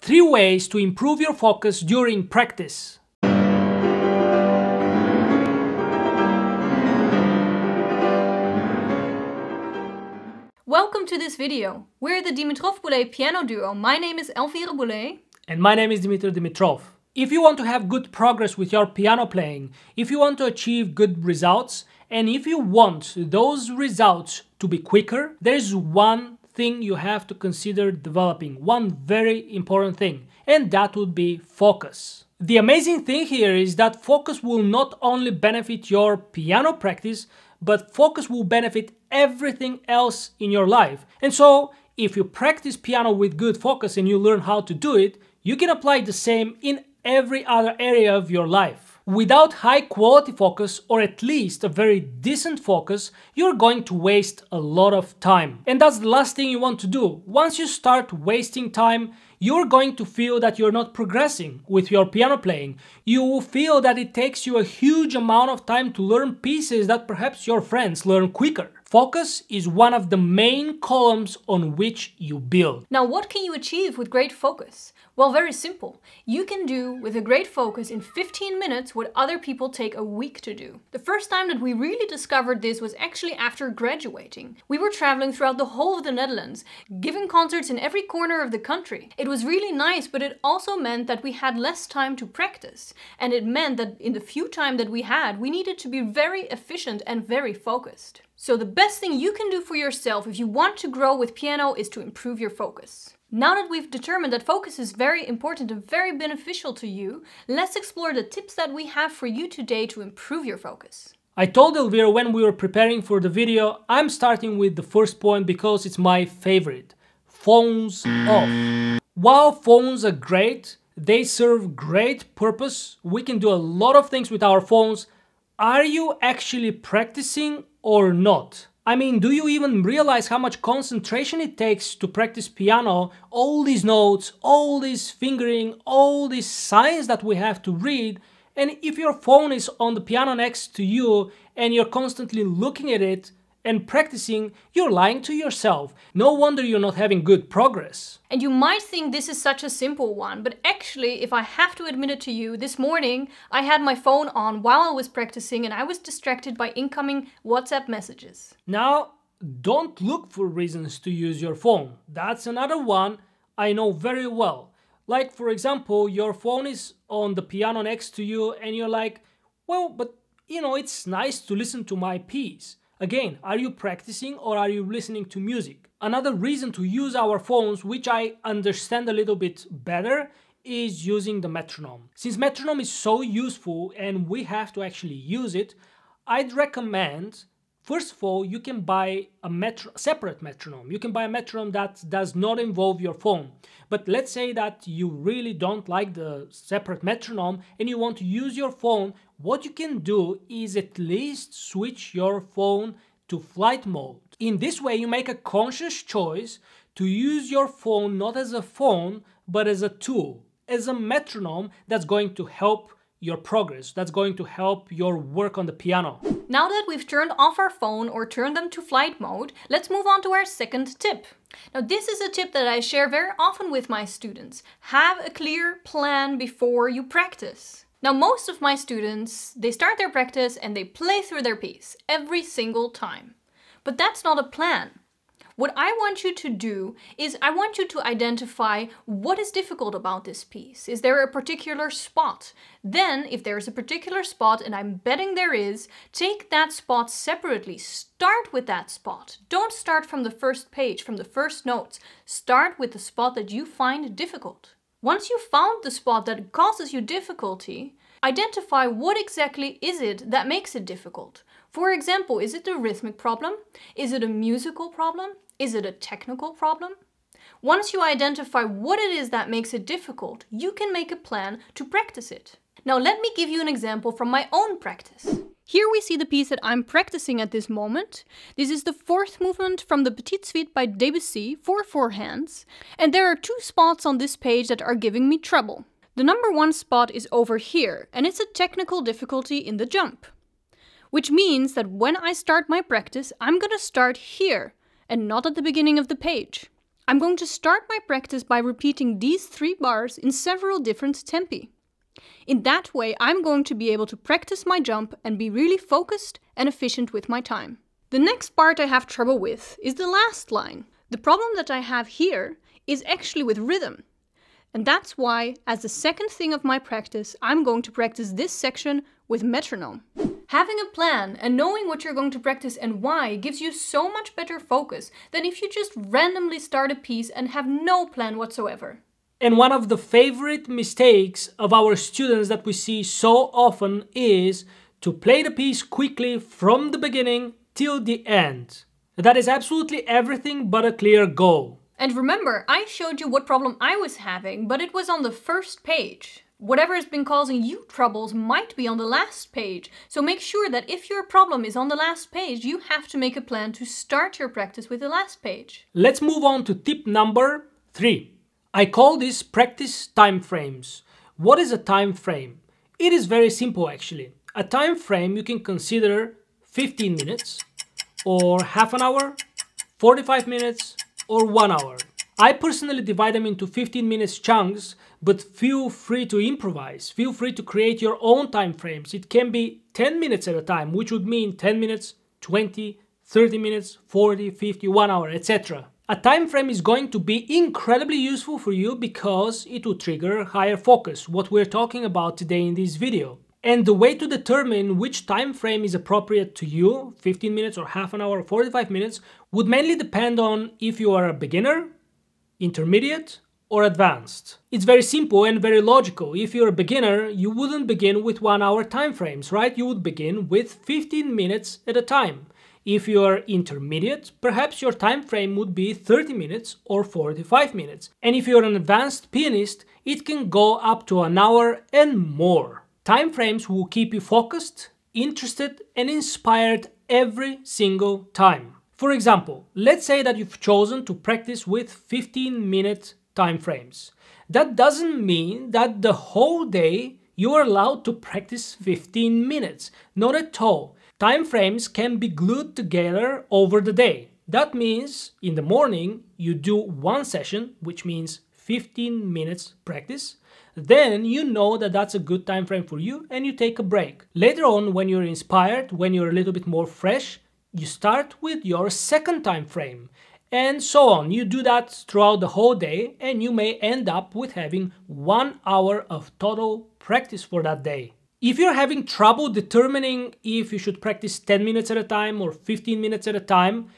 3 ways to improve your focus during practice. Welcome to this video. We're the Dimitrov-Boulay piano duo. My name is Elvira Boulay. And my name is Dimitri Dimitrov. If you want to have good progress with your piano playing, if you want to achieve good results, and if you want those results to be quicker, there's one thing you have to consider developing, one very important thing, and that would be focus. The amazing thing here is that focus will not only benefit your piano practice, but focus will benefit everything else in your life. And so, if you practice piano with good focus and you learn how to do it, you can apply the same in every other area of your life. Without high quality focus, or at least a very decent focus, you're going to waste a lot of time. And that's the last thing you want to do. Once you start wasting time, you're going to feel that you're not progressing with your piano playing. You will feel that it takes you a huge amount of time to learn pieces that perhaps your friends learn quicker. Focus is one of the main columns on which you build. Now, what can you achieve with great focus? Well, very simple. You can do with a great focus in 15 minutes what other people take a week to do. The first time that we really discovered this was actually after graduating. We were traveling throughout the whole of the Netherlands, giving concerts in every corner of the country. It was really nice, but it also meant that we had less time to practice. And it meant that in the few time that we had, we needed to be very efficient and very focused. So the best thing you can do for yourself if you want to grow with piano is to improve your focus. Now that we've determined that focus is very important and very beneficial to you, let's explore the tips that we have for you today to improve your focus. I told Elvira when we were preparing for the video, I'm starting with the first point because it's my favorite. Phones off. While phones are great, they serve great purpose, we can do a lot of things with our phones. Are you actually practicing or not? I mean, do you even realize how much concentration it takes to practice piano? All these notes, all this fingering, all these signs that we have to read. And if your phone is on the piano next to you and you're constantly looking at it and practicing, you're lying to yourself. No wonder you're not having good progress. And you might think this is such a simple one, but actually, if I have to admit it to you, this morning I had my phone on while I was practicing and I was distracted by incoming WhatsApp messages. Now, don't look for reasons to use your phone. That's another one I know very well. Like, for example, your phone is on the piano next to you and you're like, well, but it's nice to listen to my piece. Again, are you practicing or are you listening to music? Another reason to use our phones, which I understand a little bit better, is using the metronome. Since metronome is so useful and we have to actually use it, I'd recommend, first of all, you can buy a separate metronome. You can buy a metronome that does not involve your phone. But let's say that you really don't like the separate metronome and you want to use your phone. What you can do is at least switch your phone to flight mode. In this way, you make a conscious choice to use your phone not as a phone, but as a tool, as a metronome that's going to help your progress, that's going to help your work on the piano. Now that we've turned off our phone or turned them to flight mode, let's move on to our second tip. Now, this is a tip that I share very often with my students. Have a clear plan before you practice. Now, most of my students, they start their practice and they play through their piece every single time. But that's not a plan. What I want you to do is I want you to identify what is difficult about this piece. Is there a particular spot? Then, if there's a particular spot, and I'm betting there is, take that spot separately. Start with that spot. Don't start from the first page, from the first notes. Start with the spot that you find difficult. Once you've found the spot that causes you difficulty, identify what exactly is it that makes it difficult. For example, is it a rhythmic problem? Is it a musical problem? Is it a technical problem? Once you identify what it is that makes it difficult, you can make a plan to practice it. Now let me give you an example from my own practice. Here we see the piece that I'm practicing at this moment. This is the fourth movement from the Petite Suite by Debussy for 4 hands. And there are 2 spots on this page that are giving me trouble. The number 1 spot is over here, and it's a technical difficulty in the jump. Which means that when I start my practice, I'm gonna start here, and not at the beginning of the page. I'm going to start my practice by repeating these 3 bars in several different tempi. In that way, I'm going to be able to practice my jump and be really focused and efficient with my time. The next part I have trouble with is the last line. The problem that I have here is actually with rhythm. And that's why, as the second thing of my practice, I'm going to practice this section with metronome. Having a plan and knowing what you're going to practice and why gives you so much better focus than if you just randomly start a piece and have no plan whatsoever. And one of the favorite mistakes of our students that we see so often is to play the piece quickly from the beginning till the end. That is absolutely everything but a clear goal. And remember, I showed you what problem I was having, but it was on the first page. Whatever has been causing you troubles might be on the last page, so make sure that if your problem is on the last page, you have to make a plan to start your practice with the last page. Let's move on to tip number 3. I call this practice time frames. What is a time frame? It is very simple actually. A time frame you can consider 15 minutes, or half an hour, 45 minutes, or 1 hour. I personally divide them into 15 minutes chunks, but feel free to improvise. Feel free to create your own time frames. It can be 10 minutes at a time, which would mean 10 minutes, 20, 30 minutes, 40, 50, 1 hour, etc. A time frame is going to be incredibly useful for you because it will trigger higher focus, what we're talking about today in this video. And the way to determine which time frame is appropriate to you, 15 minutes or half an hour or 45 minutes, would mainly depend on if you are a beginner, intermediate, or advanced. It's very simple and very logical. If you're a beginner, you wouldn't begin with 1 hour time frames, right? You would begin with 15 minutes at a time. If you're intermediate, perhaps your time frame would be 30 minutes or 45 minutes. And if you're an advanced pianist, it can go up to an hour and more. Time frames will keep you focused, interested, and inspired every single time. For example, let's say that you've chosen to practice with 15-minute time frames. That doesn't mean that the whole day you are allowed to practice 15 minutes. Not at all. Time frames can be glued together over the day. That means in the morning you do one session, which means 15 minutes practice. Then you know that that's a good time frame for you and you take a break. Later on, when you're inspired, when you're a little bit more fresh, you start with your second time frame. And so on. You do that throughout the whole day and you may end up with having 1 hour of total practice for that day. If you're having trouble determining if you should practice 10 minutes at a time or 15 minutes at a time,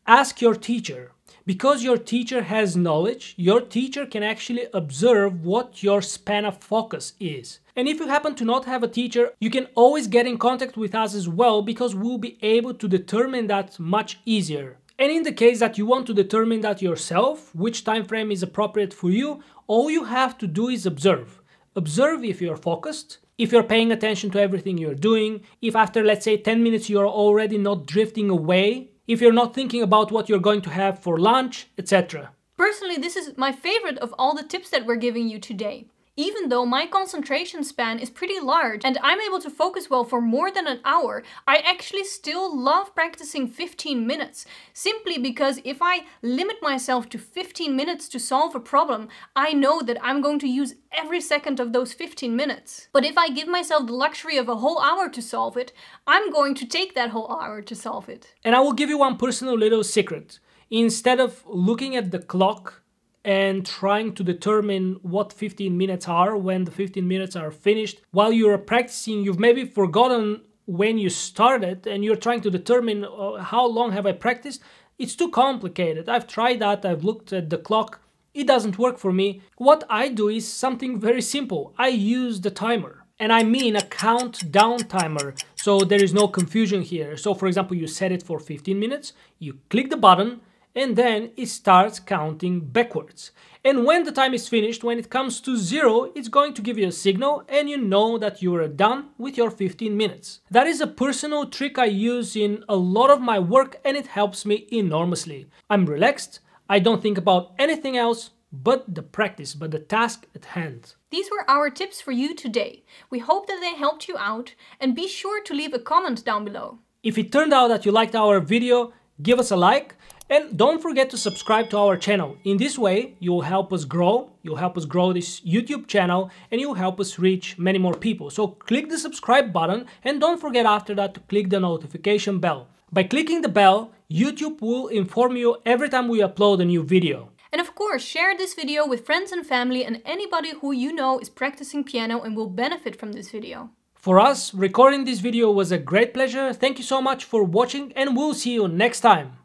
ask your teacher. Because your teacher has knowledge, your teacher can actually observe what your span of focus is. And if you happen to not have a teacher, you can always get in contact with us as well because we'll be able to determine that much easier. And in the case that you want to determine that yourself, which time frame is appropriate for you, all you have to do is observe. Observe if you're focused, if you're paying attention to everything you're doing, if after, let's say, 10 minutes you're already not drifting away, if you're not thinking about what you're going to have for lunch, etc. Personally, this is my favorite of all the tips that we're giving you today. Even though my concentration span is pretty large and I'm able to focus well for more than an hour, I actually still love practicing 15 minutes. Simply because if I limit myself to 15 minutes to solve a problem, I know that I'm going to use every second of those 15 minutes. But if I give myself the luxury of a whole hour to solve it, I'm going to take that whole hour to solve it. And I will give you one personal little secret. Instead of looking at the clock and trying to determine what 15 minutes are when the 15 minutes are finished, while you're practicing, you've maybe forgotten when you started and you're trying to determine how long have I practiced. It's too complicated. I've tried that. I've looked at the clock. It doesn't work for me. What I do is something very simple. I use the timer. And I mean a countdown timer, so there is no confusion here. So for example, you set it for 15 minutes, you click the button, and then it starts counting backwards. And when the time is finished, when it comes to 0, it's going to give you a signal and you know that you are done with your 15 minutes. That is a personal trick I use in a lot of my work and it helps me enormously. I'm relaxed, I don't think about anything else but the practice, but the task at hand. These were our tips for you today. We hope that they helped you out and be sure to leave a comment down below. If it turned out that you liked our video, give us a like. And don't forget to subscribe to our channel. In this way, you'll help us grow this YouTube channel, and you'll help us reach many more people. So click the subscribe button, and don't forget after that to click the notification bell. By clicking the bell, YouTube will inform you every time we upload a new video. And of course, share this video with friends and family and anybody who you know is practicing piano and will benefit from this video. For us, recording this video was a great pleasure. Thank you so much for watching, and we'll see you next time.